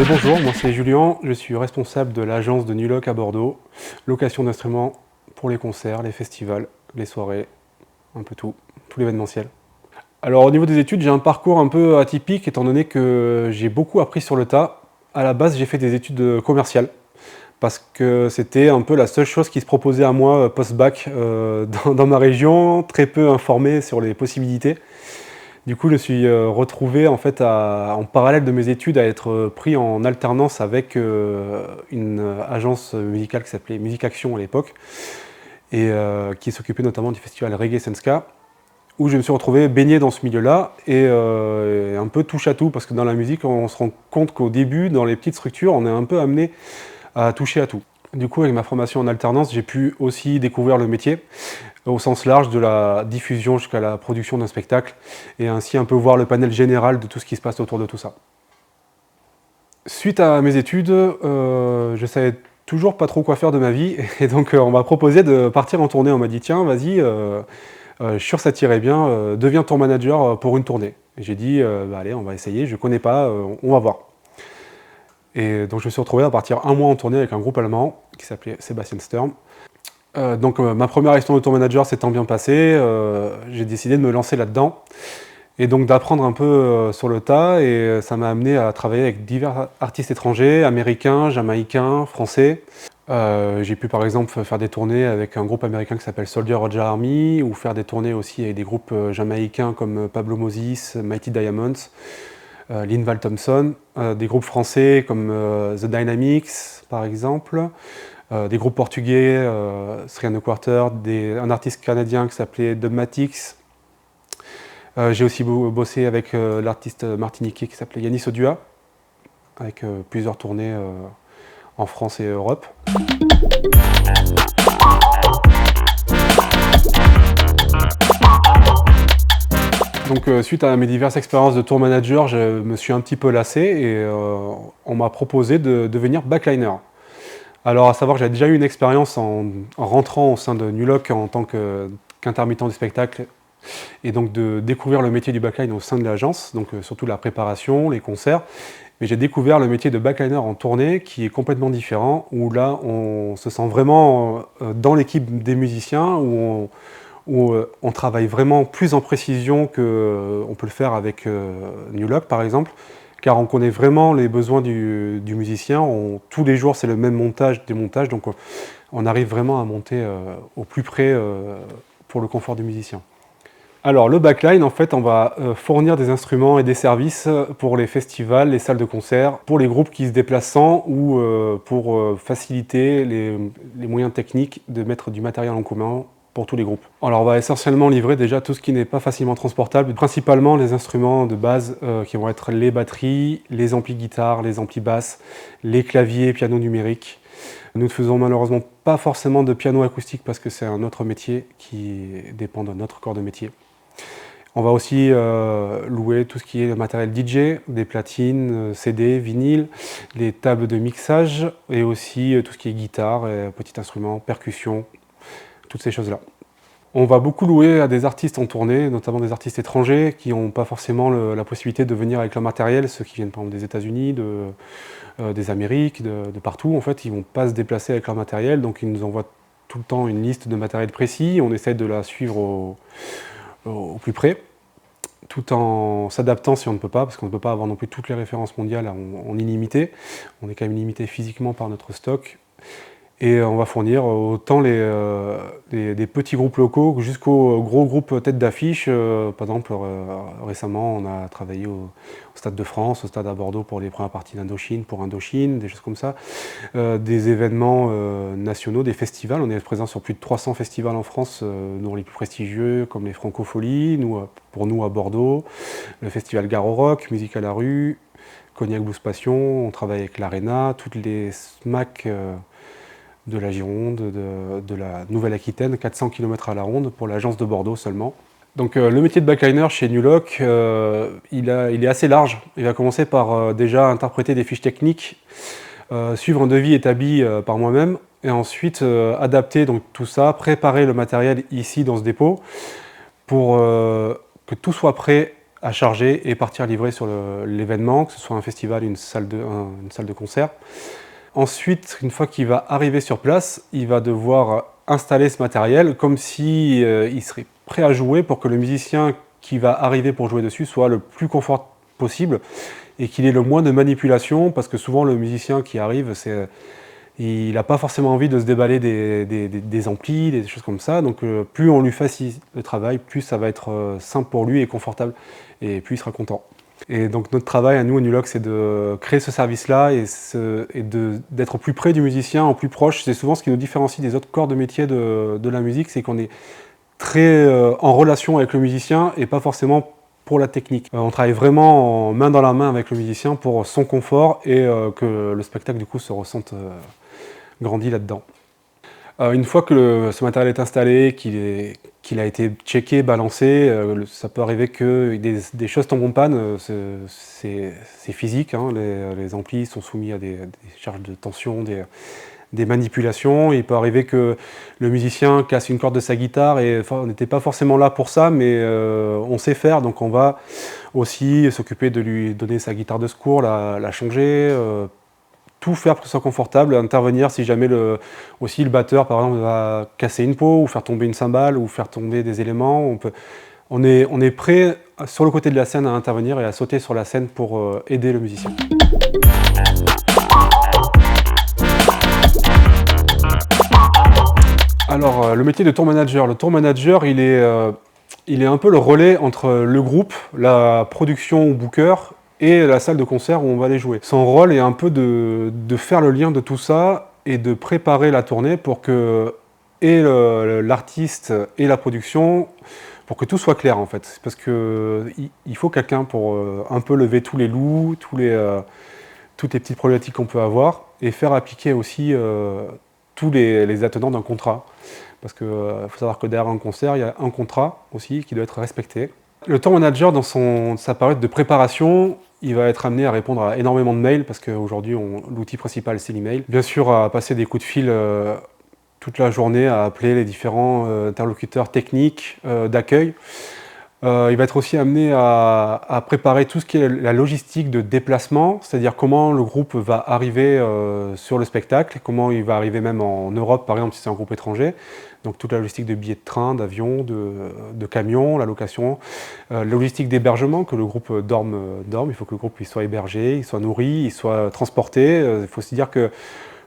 Bonjour, moi c'est Julien, je suis responsable de l'agence de Nuloc à Bordeaux, location d'instruments pour les concerts, les festivals, les soirées, un peu tout l'événementiel. Alors au niveau des études, j'ai un parcours un peu atypique étant donné que j'ai beaucoup appris sur le tas. À la base, j'ai fait des études commerciales parce que c'était un peu la seule chose qui se proposait à moi post-bac dans ma région, très peu informé sur les possibilités. Du coup, je me suis retrouvé en fait en parallèle de mes études à être pris en alternance avec une agence musicale qui s'appelait Musique Action à l'époque et qui s'occupait notamment du festival Reggae Senska, où je me suis retrouvé baigné dans ce milieu-là et un peu touche à tout, parce que dans la musique, on se rend compte qu'au début, dans les petites structures, on est un peu amené à toucher à tout. Du coup, avec ma formation en alternance, j'ai pu aussi découvrir le métier au sens large, de la diffusion jusqu'à la production d'un spectacle, et ainsi un peu voir le panel général de tout ce qui se passe autour de tout ça. Suite à mes études, je savais toujours pas trop quoi faire de ma vie, et donc on m'a proposé de partir en tournée. On m'a dit tiens, vas-y, je suis sûr que ça t'irait bien, deviens tour manager pour une tournée. Et j'ai dit bah, allez, on va essayer, je connais pas, on va voir. Et donc je me suis retrouvé à partir un mois en tournée avec un groupe allemand qui s'appelait Sebastian Sturm. Ma première expérience de tour manager s'étant bien passée, j'ai décidé de me lancer là-dedans et donc d'apprendre un peu sur le tas, et ça m'a amené à travailler avec divers artistes étrangers, américains, jamaïcains, français. J'ai pu par exemple faire des tournées avec un groupe américain qui s'appelle Soldier Roger Army, ou faire des tournées aussi avec des groupes jamaïcains comme Pablo Moses, Mighty Diamonds, Linval Thompson, des groupes français comme The Dynamics par exemple. Des groupes portugais, Three and a Quarter, un artiste canadien qui s'appelait Dubmatix. J'ai aussi bossé avec l'artiste martiniquais qui s'appelait Yanis Odua, avec plusieurs tournées en France et Europe. Donc suite à mes diverses expériences de tour manager, je me suis un petit peu lassé et on m'a proposé de devenir backliner. Alors, à savoir que j'avais déjà eu une expérience en rentrant au sein de Nuloc en tant qu'intermittent du spectacle, et donc de découvrir le métier du backline au sein de l'agence, donc surtout la préparation, les concerts. Mais j'ai découvert le métier de backliner en tournée qui est complètement différent, où là on se sent vraiment dans l'équipe des musiciens, où on travaille vraiment plus en précision qu'on peut le faire avec Nuloc par exemple, car on connaît vraiment les besoins du musicien. Tous les jours, c'est le même montage, démontage, donc on arrive vraiment à monter au plus près pour le confort du musicien. Alors, le backline, en fait, on va fournir des instruments et des services pour les festivals, les salles de concert, pour les groupes qui se déplacent sans, ou pour faciliter les moyens techniques de mettre du matériel en commun pour tous les groupes. Alors on va essentiellement livrer déjà tout ce qui n'est pas facilement transportable, principalement les instruments de base qui vont être les batteries, les amplis guitare, les amplis basses, les claviers, pianos numériques. Nous ne faisons malheureusement pas forcément de piano acoustique parce que c'est un autre métier qui dépend de notre corps de métier. On va aussi louer tout ce qui est matériel DJ, des platines, CD, vinyle, les tables de mixage, et aussi tout ce qui est guitare, petits instruments, percussions, toutes ces choses-là. On va beaucoup louer à des artistes en tournée, notamment des artistes étrangers qui n'ont pas forcément la possibilité de venir avec leur matériel, ceux qui viennent par exemple des États-Unis, des Amériques, de partout. En fait, ils ne vont pas se déplacer avec leur matériel, donc ils nous envoient tout le temps une liste de matériel précis. On essaie de la suivre au plus près, tout en s'adaptant si on ne peut pas, parce qu'on ne peut pas avoir non plus toutes les références mondiales en illimité. On est quand même limité physiquement par notre stock. Et on va fournir autant des petits groupes locaux jusqu'aux gros groupes tête d'affiche. Par exemple, récemment, on a travaillé au Stade de France, au Stade à Bordeaux pour les premières parties d'Indochine, pour Indochine, des choses comme ça. Des événements nationaux, des festivals. On est présent sur plus de 300 festivals en France, dont les plus prestigieux, comme les Francopholies, pour nous à Bordeaux, le festival Garo Rock, Musique à la rue, Cognac Blues Passion. On travaille avec l'Arena, toutes les SMAC de la Gironde, de la Nouvelle-Aquitaine, 400 km à la ronde pour l'agence de Bordeaux seulement. Donc le métier de backliner chez Nuloc, il est assez large. Il va commencer par déjà interpréter des fiches techniques, suivre un devis établi par moi-même, et ensuite adapter donc, tout ça, préparer le matériel ici dans ce dépôt pour que tout soit prêt à charger et partir livrer sur l'événement, que ce soit un festival, une salle de concert. Ensuite, une fois qu'il va arriver sur place, il va devoir installer ce matériel comme si il serait prêt à jouer pour que le musicien qui va arriver pour jouer dessus soit le plus confort possible et qu'il ait le moins de manipulation, parce que souvent le musicien qui arrive, il n'a pas forcément envie de se déballer des amplis, des choses comme ça. Donc plus on lui facilite le travail, plus ça va être simple pour lui et confortable, et plus il sera content. Et donc notre travail à nous, à Nuloc, c'est de créer ce service-là et d'être plus près du musicien, en plus proche. C'est souvent ce qui nous différencie des autres corps de métier de la musique, c'est qu'on est très en relation avec le musicien et pas forcément pour la technique. On travaille vraiment en main dans la main avec le musicien pour son confort et que le spectacle du coup se ressente grandi là-dedans. Une fois que ce matériel est installé, qu'il a été checké, balancé, ça peut arriver que des choses tombent en panne, c'est physique, hein, les amplis sont soumis à des charges de tension, des manipulations. Il peut arriver que le musicien casse une corde de sa guitare et on n'était pas forcément là pour ça, mais on sait faire, donc on va aussi s'occuper de lui donner sa guitare de secours, la changer, tout faire pour que ce soit confortable, intervenir si jamais aussi le batteur par exemple va casser une peau ou faire tomber une cymbale ou faire tomber des éléments. On est prêt sur le côté de la scène à intervenir et à sauter sur la scène pour aider le musicien. Alors le métier de tour manager. Le tour manager, il est un peu le relais entre le groupe, la production ou booker et la salle de concert où on va aller jouer. Son rôle est un peu de faire le lien de tout ça et de préparer la tournée pour que et l'artiste et la production, pour que tout soit clair en fait. Parce qu'il faut quelqu'un pour un peu lever tous les loups, toutes les petites problématiques qu'on peut avoir et faire appliquer aussi tous les attenants d'un contrat. Parce qu'il faut savoir que derrière un concert, il y a un contrat aussi qui doit être respecté. Le tour manager, dans sa période de préparation, il va être amené à répondre à énormément de mails, parce qu'aujourd'hui, l'outil principal, c'est l'email. Bien sûr, à passer des coups de fil toute la journée, à appeler les différents interlocuteurs techniques d'accueil. Il va être aussi amené à préparer tout ce qui est la logistique de déplacement, c'est-à-dire comment le groupe va arriver sur le spectacle, comment il va arriver même en Europe, par exemple, si c'est un groupe étranger. Donc toute la logistique de billets de train, d'avion, de camions, la location, la logistique d'hébergement, que le groupe dorme. Il faut que le groupe il soit hébergé, il soit nourri, il soit transporté. Il faut se dire que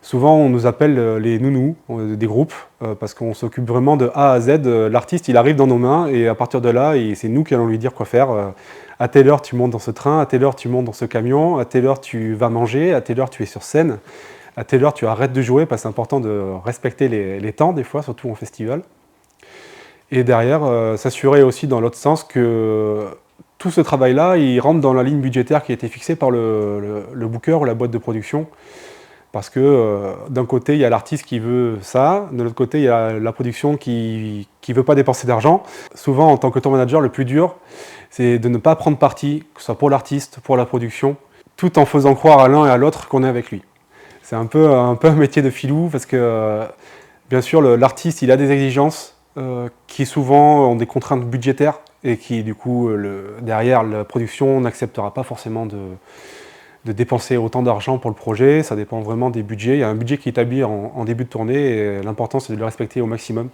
souvent on nous appelle les nounous des groupes, parce qu'on s'occupe vraiment de A à Z. L'artiste il arrive dans nos mains et à partir de là, c'est nous qui allons lui dire quoi faire. À telle heure tu montes dans ce train, à telle heure tu montes dans ce camion, à telle heure tu vas manger, à telle heure tu es sur scène. À telle heure, tu arrêtes de jouer, parce que c'est important de respecter les temps, des fois, surtout en festival. Et derrière, s'assurer aussi dans l'autre sens que tout ce travail-là, il rentre dans la ligne budgétaire qui a été fixée par le booker ou la boîte de production. Parce que d'un côté, il y a l'artiste qui veut ça, de l'autre côté, il y a la production qui ne veut pas dépenser d'argent. Souvent, en tant que tour manager, le plus dur, c'est de ne pas prendre parti, que ce soit pour l'artiste, pour la production, tout en faisant croire à l'un et à l'autre qu'on est avec lui. C'est un peu un métier de filou, parce que bien sûr l'artiste il a des exigences qui souvent ont des contraintes budgétaires et qui du coup derrière la production n'acceptera pas forcément de dépenser autant d'argent pour le projet. Ça dépend vraiment des budgets. Il y a un budget qui est établi en début de tournée et l'important c'est de le respecter au maximum.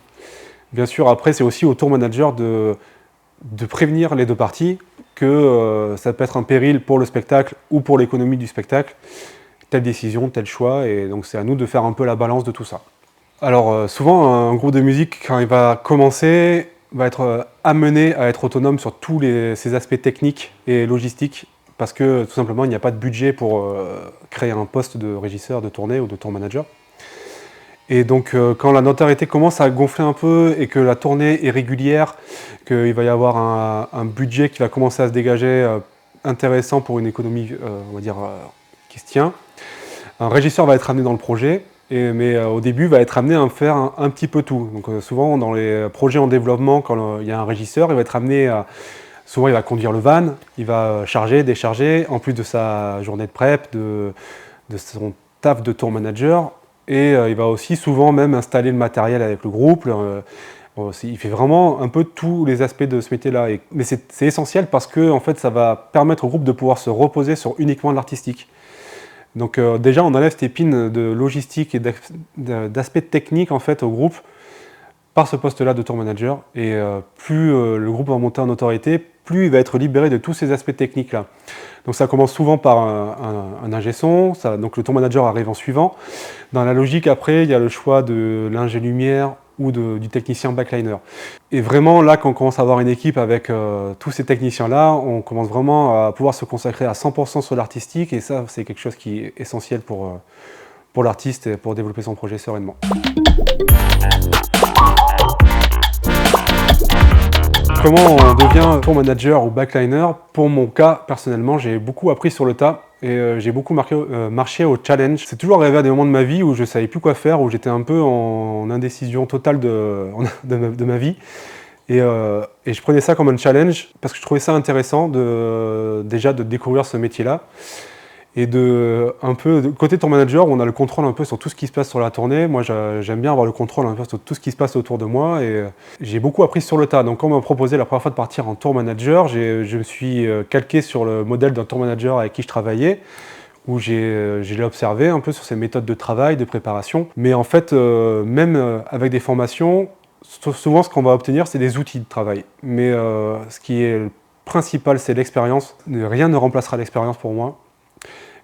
Bien sûr après c'est aussi au tour manager de prévenir les deux parties que ça peut être un péril pour le spectacle ou pour l'économie du spectacle. Telle décision, tel choix, et donc c'est à nous de faire un peu la balance de tout ça. Alors souvent, un groupe de musique, quand il va commencer, va être amené à être autonome sur tous ces aspects techniques et logistiques, parce que tout simplement, il n'y a pas de budget pour créer un poste de régisseur de tournée ou de tour manager. Et donc quand la notoriété commence à gonfler un peu et que la tournée est régulière, qu'il va y avoir un budget qui va commencer à se dégager intéressant pour une économie, on va dire, qui se tient, un régisseur va être amené dans le projet, mais au début va être amené à faire un petit peu tout. Donc souvent dans les projets en développement, quand il y a un régisseur, il va être amené à... Souvent il va conduire le van, il va charger, décharger, en plus de sa journée de prep, de son taf de tour manager, et il va aussi souvent même installer le matériel avec le groupe, Il fait vraiment un peu tous les aspects de ce métier-là. Mais c'est essentiel parce que en fait, ça va permettre au groupe de pouvoir se reposer sur uniquement de l'artistique. Donc déjà, on enlève cette épine de logistique et d'aspect technique en fait, au groupe par ce poste-là de tour manager. Et plus le groupe va monter en autorité, plus il va être libéré de tous ces aspects techniques-là. Donc ça commence souvent par un ingé son, donc le tour manager arrive en suivant. Dans la logique, après, il y a le choix de l'ingé lumière ou du technicien backliner. Et vraiment, là, quand on commence à avoir une équipe avec tous ces techniciens-là, on commence vraiment à pouvoir se consacrer à 100% sur l'artistique, et ça, c'est quelque chose qui est essentiel pour l'artiste et pour développer son projet sereinement. Comment on devient tour manager ou backliner? Pour mon cas, personnellement, j'ai beaucoup appris sur le tas et j'ai beaucoup marché au challenge. C'est toujours arrivé à des moments de ma vie où je ne savais plus quoi faire, où j'étais un peu en indécision totale de ma vie. Et je prenais ça comme un challenge parce que je trouvais ça intéressant déjà de découvrir ce métier-là. Et côté tour manager, on a le contrôle un peu sur tout ce qui se passe sur la tournée. Moi, j'aime bien avoir le contrôle un peu sur tout ce qui se passe autour de moi. Et j'ai beaucoup appris sur le tas. Donc, quand on m'a proposé la première fois de partir en tour manager, je me suis calqué sur le modèle d'un tour manager avec qui je travaillais, où j'ai observé un peu sur ses méthodes de travail, de préparation. Mais en fait, même avec des formations, souvent ce qu'on va obtenir, c'est des outils de travail. Mais ce qui est le principal, c'est l'expérience. Rien ne remplacera l'expérience pour moi,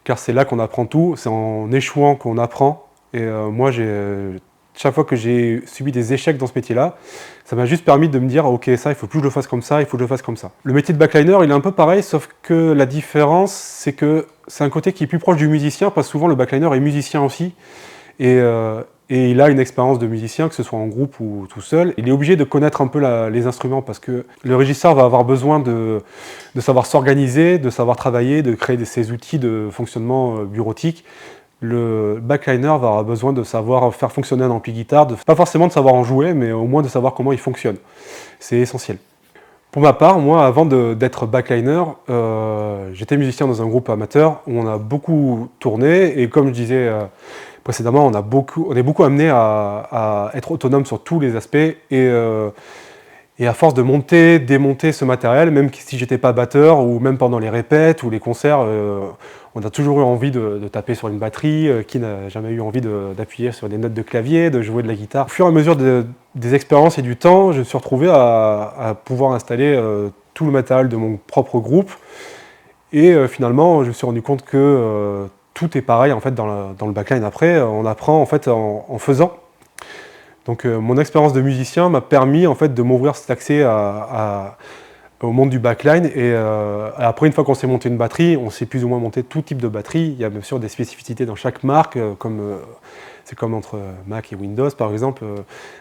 car c'est là qu'on apprend tout, c'est en échouant qu'on apprend. Et moi, chaque fois que j'ai subi des échecs dans ce métier-là, ça m'a juste permis de me dire « Ok, ça, il faut plus que je le fasse comme ça, il faut que je le fasse comme ça ». Le métier de backliner, il est un peu pareil, sauf que la différence, c'est que c'est un côté qui est plus proche du musicien, parce que souvent le backliner est musicien aussi. Et il a une expérience de musicien, que ce soit en groupe ou tout seul. Il est obligé de connaître un peu les instruments parce que le régisseur va avoir besoin de savoir s'organiser, de savoir travailler, de créer ses outils de fonctionnement bureautique. Le backliner va avoir besoin de savoir faire fonctionner un ampli guitare, pas forcément de savoir en jouer, mais au moins de savoir comment il fonctionne. C'est essentiel. Pour ma part, moi, avant d'être backliner, j'étais musicien dans un groupe amateur où on a beaucoup tourné, et comme je disais précédemment, on est beaucoup amené à être autonome sur tous les aspects, et à force de monter, démonter ce matériel, même si j'étais pas batteur, ou même pendant les répètes ou les concerts, on a toujours eu envie de taper sur une batterie, qui n'a jamais eu envie d'appuyer sur des notes de clavier, de jouer de la guitare. Au fur et à mesure des expériences et du temps, je me suis retrouvé à pouvoir installer tout le matériel de mon propre groupe, et finalement, je me suis rendu compte que tout est pareil en fait, dans le backline. Après, on apprend en fait en faisant. Donc mon expérience de musicien m'a permis en fait, de m'ouvrir cet accès au monde du backline. Et après, une fois qu'on s'est monté une batterie, on sait plus ou moins monter tout type de batterie. Il y a bien sûr des spécificités dans chaque marque, c'est comme entre Mac et Windows par exemple.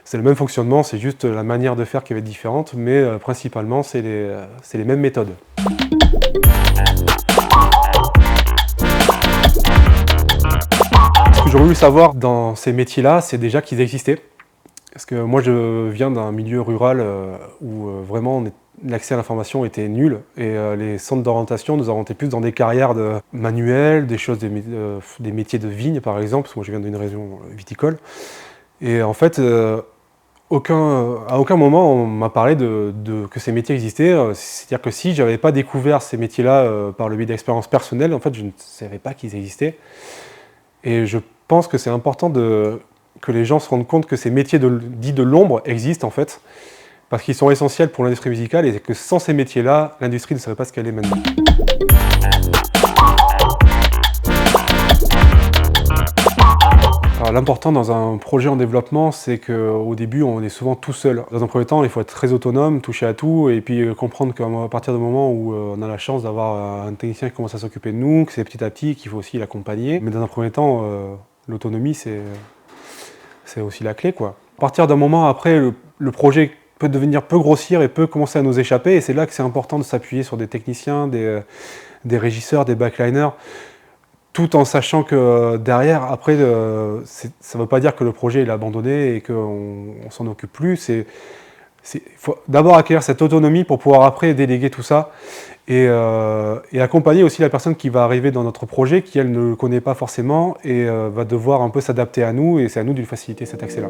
C'est le même fonctionnement, c'est juste la manière de faire qui va être différente, mais principalement c'est les mêmes méthodes. Ce que j'aurais voulu savoir dans ces métiers-là, c'est déjà qu'ils existaient. Parce que moi, je viens d'un milieu rural où vraiment l'accès à l'information était nul. Et les centres d'orientation nous orientaient plus dans des carrières manuelles, des métiers de vigne par exemple, parce que moi je viens d'une région viticole. Et en fait, à aucun moment on m'a parlé que ces métiers existaient. C'est-à-dire que si je n'avais pas découvert ces métiers-là par le biais d'expériences personnelles, en fait, je ne savais pas qu'ils existaient. Et je pense que c'est important que les gens se rendent compte que ces métiers dits de l'ombre existent en fait, parce qu'ils sont essentiels pour l'industrie musicale, et que sans ces métiers-là, l'industrie ne serait pas ce qu'elle est maintenant. L'important dans un projet en développement, c'est qu'au début, on est souvent tout seul. Dans un premier temps, il faut être très autonome, toucher à tout, et puis comprendre qu'à partir du moment où on a la chance d'avoir un technicien qui commence à s'occuper de nous, que c'est petit à petit, qu'il faut aussi l'accompagner. Mais dans un premier temps, l'autonomie, c'est aussi la clé, quoi. À partir d'un moment, après, le projet peut grossir et peut commencer à nous échapper, et c'est là que c'est important de s'appuyer sur des techniciens, des régisseurs, des backliners, tout en sachant que derrière, après, ça ne veut pas dire que le projet est abandonné et qu'on ne s'en occupe plus. Il faut d'abord acquérir cette autonomie pour pouvoir après déléguer tout ça et accompagner aussi la personne qui va arriver dans notre projet, qui elle ne le connaît pas forcément et va devoir un peu s'adapter à nous, et c'est à nous de lui faciliter cet accès-là.